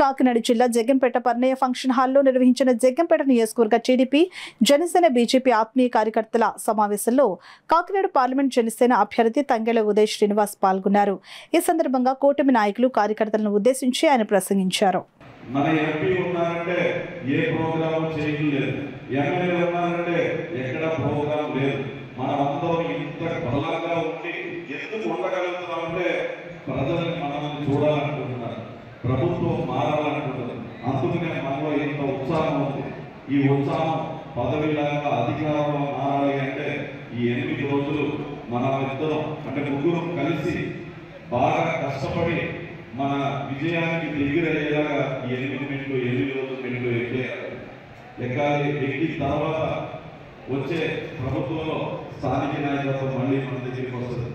కాకినాడ జిల్లా జగ్గంపేట పర్ణయ ఫంక్షన్ హాల్లో నిర్వహించిన జగ్గంపేట నియోజకవర్గ టీడీపీ జనసేన బీజేపీ ఆత్మీయ కార్యకర్తల సమావేశంలో కాకినాడ పార్లమెంట్ జనసేన అభ్యర్థి తంగెళ్ల ఉదయ్ శ్రీనివాస్ పాల్గొన్నారు. ఈ సందర్భంగా కూటమి నాయకులు కార్యకర్తలను ఉద్దేశించి ఆయన ప్రసంగించారు. మన ఎంపీ ఉన్నారంటే ఏ ప్రోగ్రామ్ చేయలేదు, ఎమ్మెల్యే ఉన్నారంటే ఎక్కడ ప్రోగ్రామ్ లేదు. మనమందరం ఇంత బలంగా ఉండి ఎందుకు ఉండగలుగుతున్నామంటే ప్రజల్ని మనం చూడాలనుకుంటున్నారు, ప్రభుత్వం మారాలనుకుంటున్నారు. అందుకనే మనలో ఇంత ఉత్సాహం ఉంది. ఈ ఉత్సాహం పదవిలాగా అధికారంలో మారాలి అంటే ఈ 8 రోజులు మనం ఇద్దరం అంటే ముగ్గురు కలిసి బాగా కష్టపడి మన విజయానికి దగ్గరయ్యేలాగా ఈ 8 రోజులు ఎక్కాలి. ఎక్కిన తర్వాత వచ్చే ప్రభుత్వంలో స్థానిక నాయకత్వం మళ్ళీ మన దగ్గరికి వస్తుంది.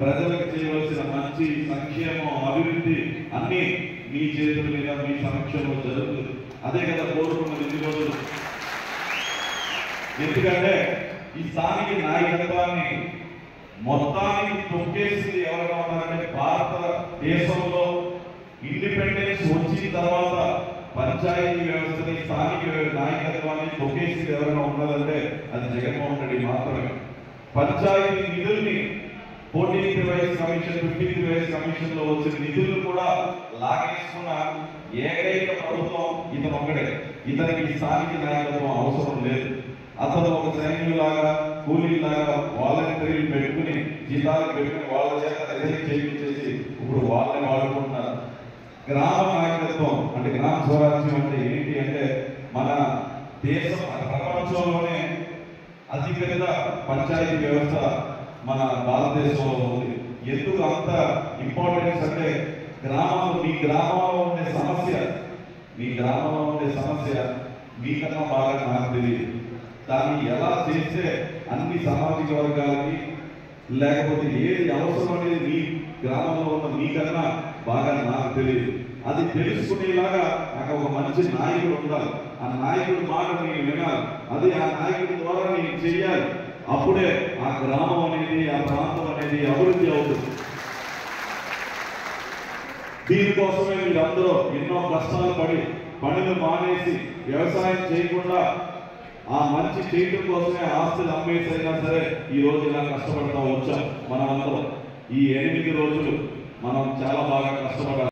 ప్రజలకు చేయవలసిన మంచి సంక్షేమం, అభివృద్ధి అన్ని మీ చేతుల మీద మీ సమక్షంలో జరుగుతుంది. అదే కదా కోరుకున్నది 8 రోజులు. ఎందుకంటే ఈ స్థానిక నాయకత్వాన్ని మొత్తానికి తొక్కేసింది ఎవరైనా ఉన్నారంటే భారతదేశంలో ఇండిపెండెన్స్ వచ్చిన తర్వాత పంచాయతీ వ్యవస్థని, స్థానిక నాయకత్వాన్ని తొక్కేసింది ఎవరైనా ఉన్నదంటే అది జగన్మోహన్ రెడ్డి మాత్రమే. పంచాయతీ నిధుల్ని 14th vice commission, 15th vice commission లో వచ్చిన నిధులు కూడా లాగేసుకున్న ఏకైక ప్రభుత్వం ఇతను ఒక్కడే. ఇతనికి స్థానిక నాయకత్వం అవసరం లేదు. అతను ఒక సైన్యులాగా, కూలీలాగా వాలంటీర్లు పెట్టుకుని, జీతాలు పెట్టుకుని వాళ్ళ చేత రిజైన్ చేయించేసి ఇప్పుడు వాళ్ళని వాడుకుంటున్నారు. గ్రామ నాయకత్వం అంటే గ్రామ స్వరాజ్యం అంటే ఏంటి అంటే మన దేశం ప్రపంచంలోనే అతిపెద్ద పంచాయతీ వ్యవస్థ మన భారతదేశంలో ఉంది. ఎందుకు అంత ఇంపార్టెన్స్ అంటే మీ గ్రామంలో ఉండే సమస్య మీకన్నా బాగా నాకు తెలియదు. దాన్ని ఎలా చేస్తే అన్ని సామాజిక వర్గాలకి లేకపోతే ఏది అవసరం అనేది మీ గ్రామంలో ఉన్న మీకన్నా బాగా నాకు తెలియదు. అది తెలుసుకునేలాగా నాకు ఒక మంచి నాయకుడు ఉండాలి. ఆ నాయకుడి మాట నేను వినాలి. అదే ఆ నాయకుడి ద్వారా నేను చెయ్యాలి. అప్పుడే ఆ గ్రామం అనేది, ఆ ప్రాంతం అనేది అభివృద్ధి అవుతుంది. దీనికోసమే మీరందరూ ఎన్నో కష్టాలు పడి పనులు మానేసి వ్యవసాయం చేయకుండా ఆ మంచి చేయడం కోసమే ఆస్తులు అమ్మేసైనా సరే ఈ రోజు ఇలా కష్టపడతా వచ్చాం. మనమందరం ఈ 8 రోజులు మనం చాలా బాగా కష్టపడాలి.